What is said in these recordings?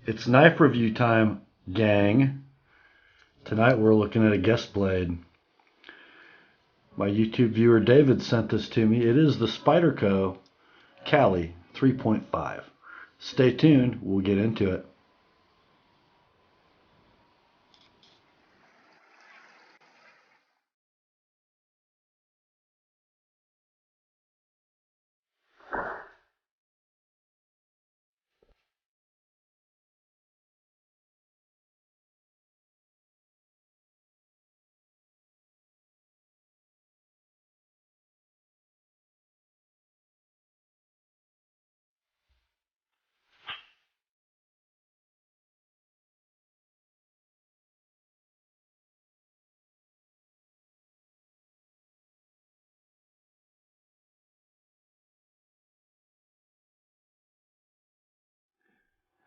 It's knife review time, gang. Tonight we're looking at a guest blade. My YouTube viewer David sent this to me. It is the Spyderco Caly 3.5. Stay tuned, we'll get into it.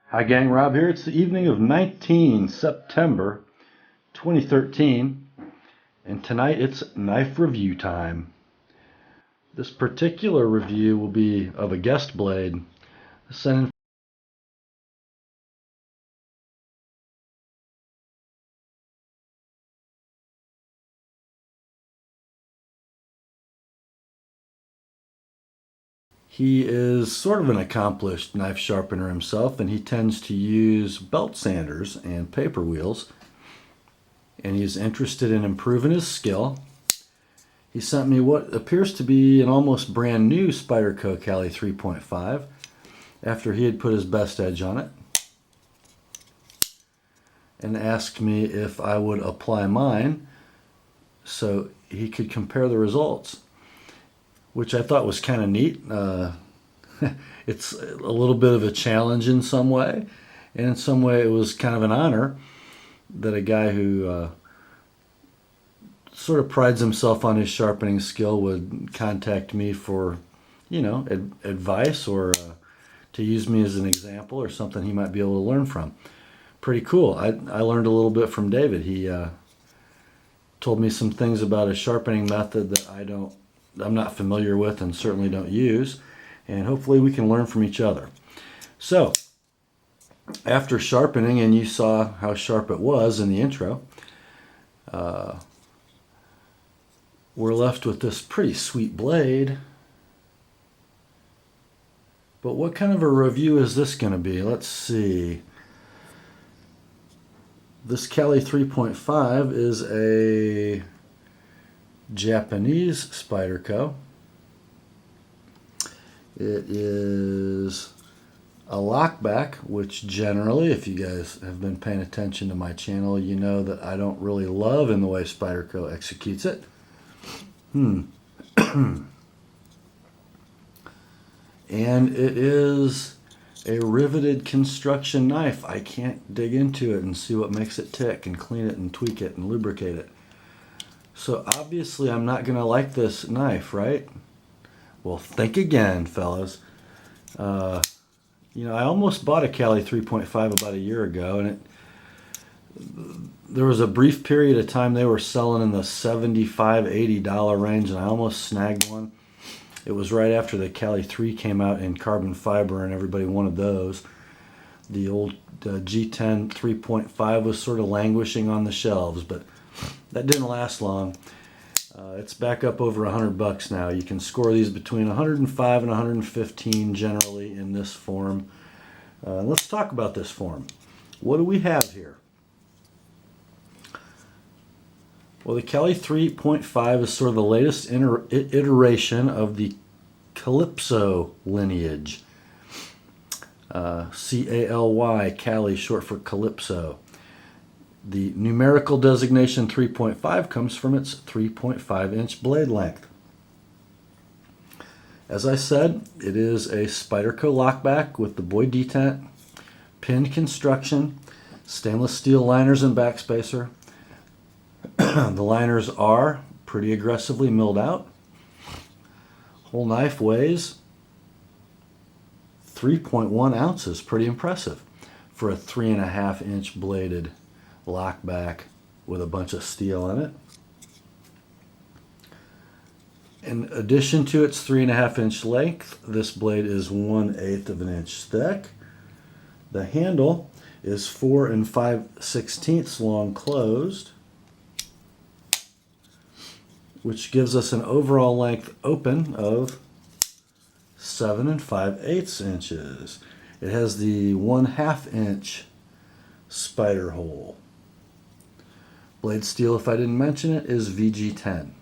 Hi gang, Rob here. It's the evening of 19 September 2013, and tonight it's knife review time. This particular review will be of a guest blade sent in. He is sort of an accomplished knife sharpener himself, and he tends to use belt sanders and paper wheels, and he's interested in improving his skill. He sent me what appears to be an almost brand new Spyderco Caly 3.5 after he had put his best edge on it, and asked me if I would apply mine so he could compare the results, which I thought was kind of neat. It's a little bit of a challenge in some way, and in some way it was kind of an honor that a guy who sort of prides himself on his sharpening skill would contact me for, advice or to use me as an example or something he might be able to learn from. Pretty cool. I learned a little bit from David. He told me some things about a sharpening method that I'm not familiar with and certainly don't use, and hopefully we can learn from each other. So, after sharpening, and you saw how sharp it was in the intro, we're left with this pretty sweet blade. But what kind of a review is this going to be? Let's see. This Caly 3.5 is a Japanese Spyderco. It is a lockback, which generally, if you guys have been paying attention to my channel, you know that I don't really love in the way Spyderco executes it. And it is a riveted construction knife. I can't dig into it and see what makes it tick and clean it and tweak it and lubricate it. So obviously I'm not going to like this knife, right? Well, think again, fellas. I almost bought a Caly 3.5 about a year ago, and there was a brief period of time they were selling in the $75, $80 range, and I almost snagged one. It was right after the Caly 3 came out in carbon fiber, and everybody wanted those. The old G10 3.5 was sort of languishing on the shelves, but that didn't last long. It's back up over $100 now. You can score these between 105 and 115 generally in this form. Let's talk about this form. What do we have here? Well, the Caly 3.5 is sort of the latest iteration of the Calypso lineage. C-A-L-Y, Caly, short for Calypso. The numerical designation 3.5 comes from its 3.5-inch blade length. As I said, it is a Spyderco lockback with the buoy detent, pinned construction, stainless steel liners and backspacer. The liners are pretty aggressively milled out. Whole knife weighs 3.1 ounces, pretty impressive for a 3.5-inch bladed lockback with a bunch of steel in it. In addition to its 3.5-inch length, this blade is 1/8 of an inch thick. The handle is 4 5/16 long closed, which gives us an overall length open of 7 5/8 inches. It has the 1/2 inch spider hole. Blade steel, if I didn't mention it, is VG10.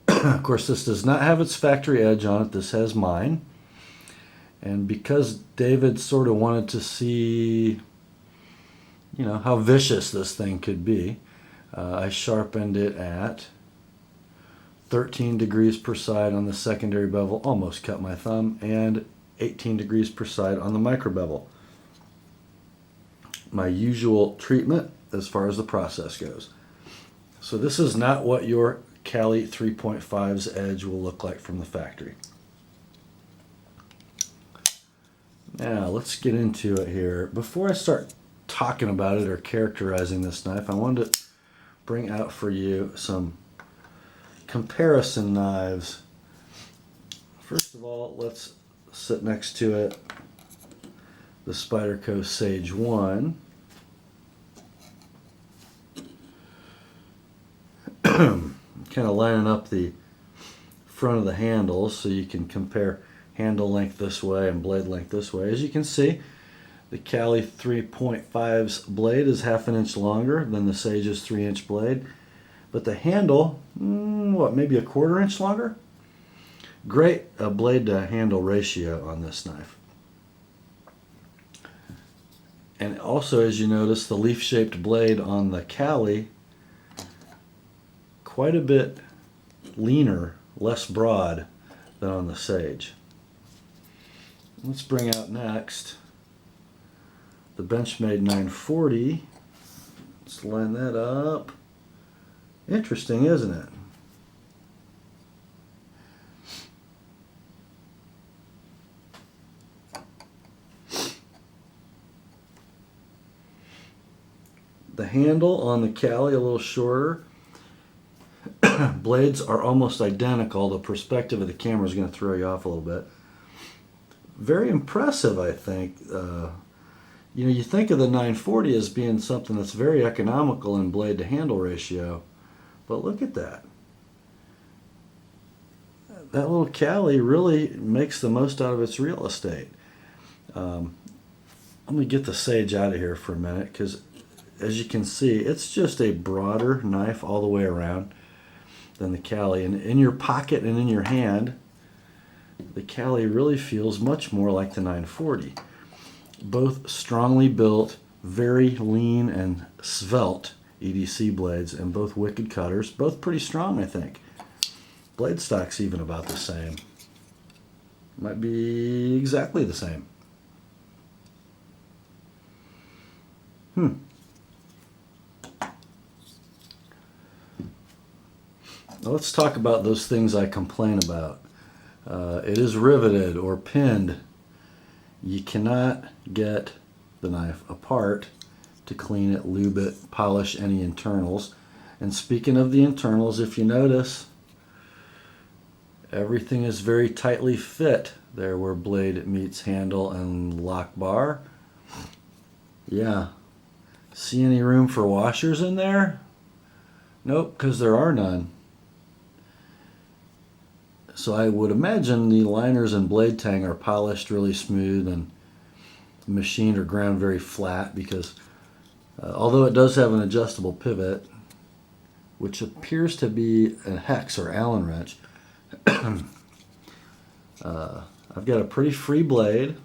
Of course, this does not have its factory edge on it. This has mine. And because David sort of wanted to see, you know, how vicious this thing could be, I sharpened it at 13 degrees per side on the secondary bevel, almost cut my thumb, and 18 degrees per side on the micro bevel. My usual treatment as far as the process goes. So this is not what your Caly 3.5's edge will look like from the factory. Now let's get into it here. Before I start talking about it or characterizing this knife, I wanted to bring out for you some comparison knives. First of all, let's sit next to it the Spyderco Sage 1. Kind of lining up the front of the handles so you can compare handle length this way and blade length this way. As you can see, the Caly 3.5's blade is 1/2 inch longer than the Sage's 3-inch blade, but the handle, maybe 1/4 inch longer? Great blade to handle ratio on this knife. And also, as you notice, the leaf-shaped blade on the Caly quite a bit leaner, less broad than on the Sage. Let's bring out next the Benchmade 940. Let's line that up. Interesting, isn't it? The handle on the Caly a little shorter. Blades are almost identical. The perspective of the camera is going to throw you off a little bit. Very impressive, I think. You know, you think of the 940 as being something that's very economical in blade to handle ratio, but look at that. That little Caly really makes the most out of its real estate. Let me get the Sage out of here for a minute, because as you can see, it's just a broader knife all the way around than the Caly. And in your pocket and in your hand, the Caly really feels much more like the 940. Both strongly built, very lean and svelte EDC blades, and both wicked cutters. Both pretty strong, I think. Blade stock's even about the same. Might be exactly the same. Now let's talk about those things I complain about. It is riveted or pinned. You cannot get the knife apart to clean it, lube it, polish any internals. And speaking of the internals, if you notice, everything is very tightly fit there where blade meets handle and lock bar. Yeah. See any room for washers in there? Nope, because there are none. So I would imagine the liners and blade tang are polished really smooth and machined or ground very flat, because although it does have an adjustable pivot, which appears to be a hex or Allen wrench, I've got a pretty free blade.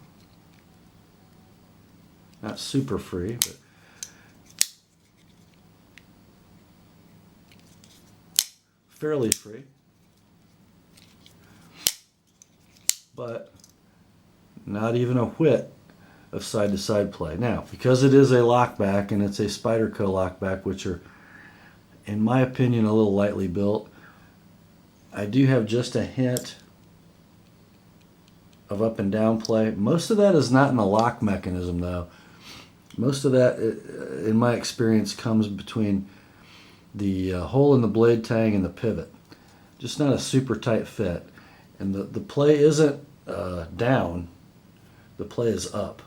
Not super free, but fairly free. But not even a whit of side-to-side play. Now, because it is a lockback and it's a Spyderco lockback, which are, in my opinion, a little lightly built, I do have just a hint of up and down play. Most of that is not in the lock mechanism, though. Most of that, in my experience, comes between the hole in the blade tang and the pivot. Just not a super tight fit. And the play isn't down, the play is up,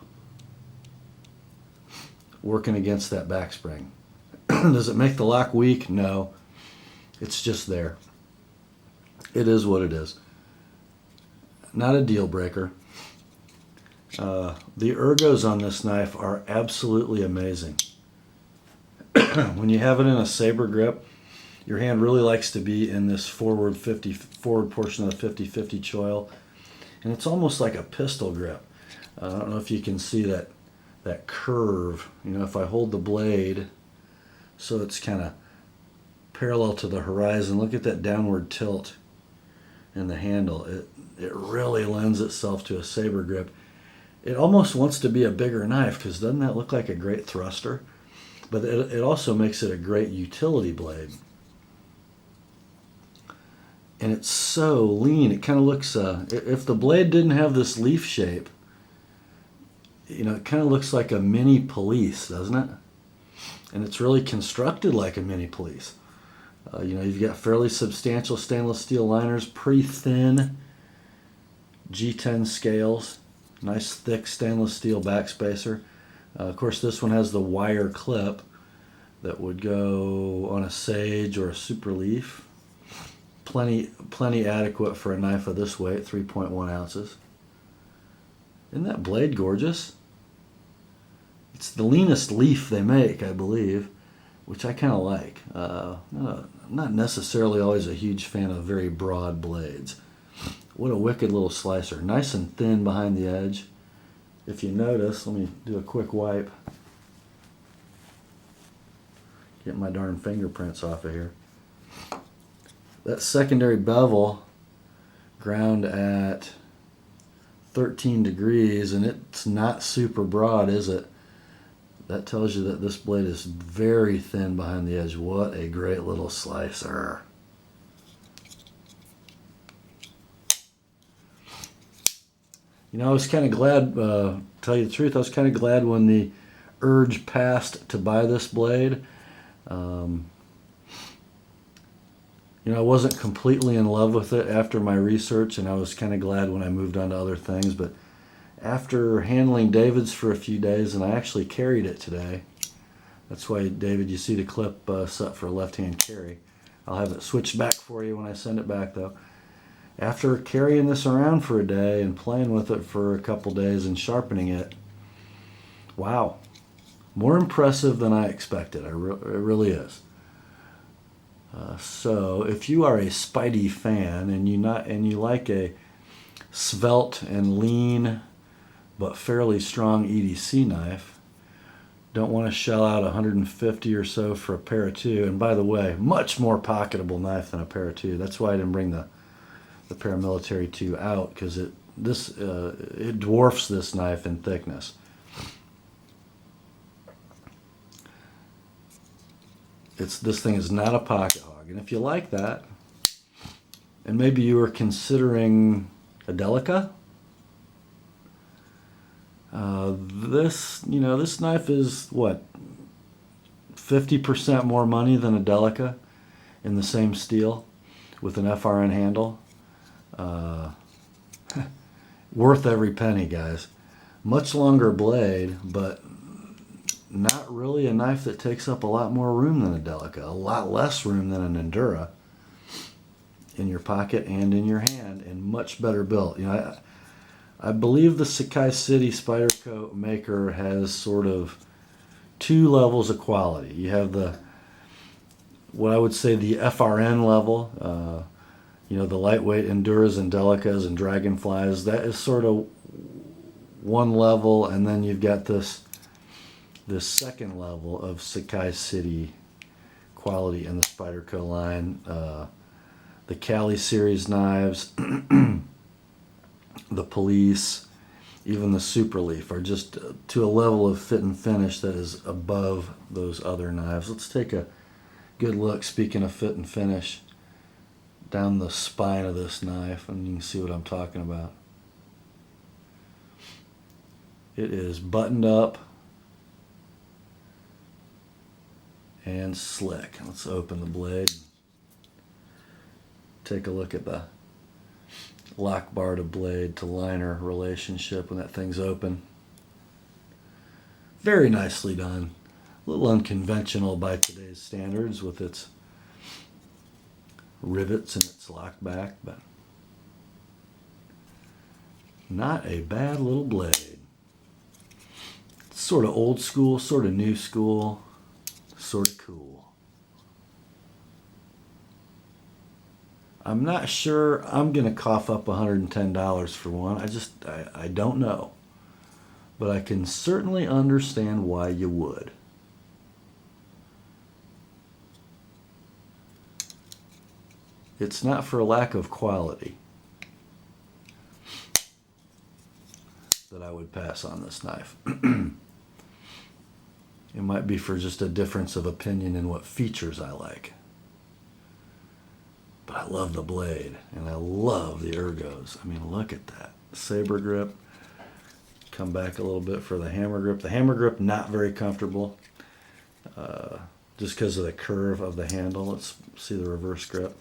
working against that backspring. Does it make the lock weak? No. It's just there. It is what it is. Not a deal breaker. The ergos on this knife are absolutely amazing. When you have it in a saber grip, your hand really likes to be in this forward portion of the 50-50 choil, and it's almost like a pistol grip. I don't know if you can see that curve. You know, if I hold the blade so it's kind of parallel to the horizon, look at that downward tilt in the handle. It really lends itself to a saber grip. It almost wants to be a bigger knife, because doesn't that look like a great thruster? But it also makes it a great utility blade. And it's so lean. It kind of looks, if the blade didn't have this leaf shape, you know, it kind of looks like a mini police, doesn't it? And it's really constructed like a mini police. You know, you've got fairly substantial stainless steel liners, pretty thin G10 scales, nice thick stainless steel backspacer. Of course, this one has the wire clip that would go on a sage or a super leaf. Plenty adequate for a knife of this weight, 3.1 ounces. Isn't that blade gorgeous? It's the leanest leaf they make, I believe, which I kind of like. I'm not necessarily always a huge fan of very broad blades. What a wicked little slicer. Nice and thin behind the edge. If you notice, let me do a quick wipe. Get my darn fingerprints off of here. That secondary bevel ground at 13 degrees, and it's not super broad, is it? That tells you that this blade is very thin behind the edge. What a great little slicer. You know, I was kind of glad, tell you the truth, I was kind of glad when the urge passed to buy this blade. You know, I wasn't completely in love with it after my research, and I was kind of glad when I moved on to other things. But after handling David's for a few days, and I actually carried it today. That's why, David, you see the clip set for left-hand carry. I'll have it switched back for you when I send it back, though. After carrying this around for a day and playing with it for a couple days and sharpening it, wow, more impressive than I expected. It really is. So if you are a Spydie fan and you like a svelte and lean but fairly strong EDC knife, don't want to shell out $150 or so for a para 2, and by the way, much more pocketable knife than a para 2. That's why I didn't bring the paramilitary 2 out, because it dwarfs this knife in thickness. This thing is not a pocket hog, and if you like that, and maybe you were considering a Delica, this knife is what, 50% more money than a Delica in the same steel with an FRN handle. Worth every penny, guys. Much longer blade, but not really a knife that takes up a lot more room than a Delica. A lot less room than an Endura in your pocket and in your hand, and much better built. You know, I believe the Seki City Spyderco maker has sort of two levels of quality. You have what I would say the FRN level, the lightweight Enduras and Delicas and Dragonflies. That is sort of one level, and then you've got this second level of Seki City quality in the Spyderco line. The Caly series knives, the Police, even the Super Leaf are just to a level of fit and finish that is above those other knives. Let's take a good look, speaking of fit and finish, down the spine of this knife, and you can see what I'm talking about. It is buttoned up and slick. Let's open the blade. Take a look at the lock bar to blade to liner relationship when that thing's open. Very nicely done. A little unconventional by today's standards with its rivets and its lock back, but not a bad little blade. Sort of old school, sort of new school, sort of cool. I'm not sure I'm going to cough up $110 for one. I don't know. But I can certainly understand why you would. It's not for a lack of quality that I would pass on this knife. It might be for just a difference of opinion in what features I like. But I love the blade, and I love the ergos. I mean, look at that. Saber grip. Come back a little bit for the hammer grip. The hammer grip, not very comfortable. Just because of the curve of the handle. Let's see the reverse grip.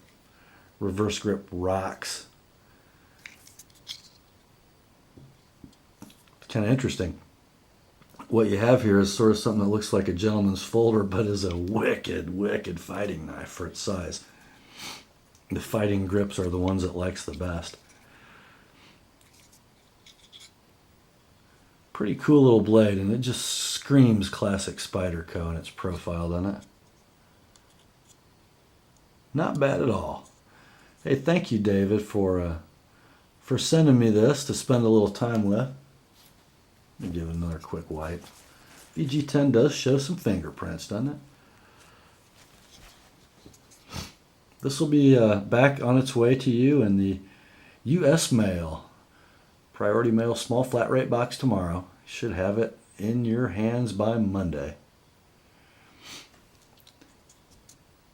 Reverse grip rocks. Kind of interesting. What you have here is sort of something that looks like a gentleman's folder, but is a wicked, wicked fighting knife for its size. The fighting grips are the ones it likes the best. Pretty cool little blade, and it just screams classic Spyderco in its profile, doesn't it? Not bad at all. Hey, thank you, David, for sending me this to spend a little time with. Let me give it another quick wipe. VG10 does show some fingerprints, doesn't it? This will be back on its way to you in the U.S. mail. Priority mail, small flat rate box tomorrow. Should have it in your hands by Monday.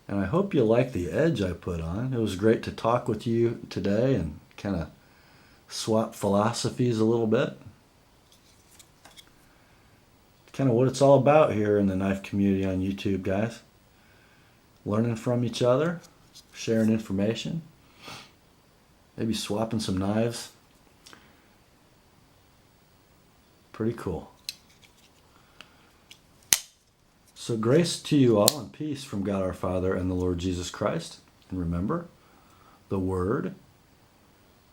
And I hope you like the edge I put on. It was great to talk with you today and kind of swap philosophies a little bit. Kind of what it's all about here in the knife community on YouTube, guys. Learning from each other, sharing information, maybe swapping some knives. Pretty cool. So grace to you all and peace from God our Father and the Lord Jesus Christ. And remember, the Word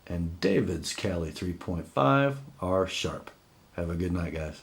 and David's Caly 3.5 are sharp. Have a good night, guys.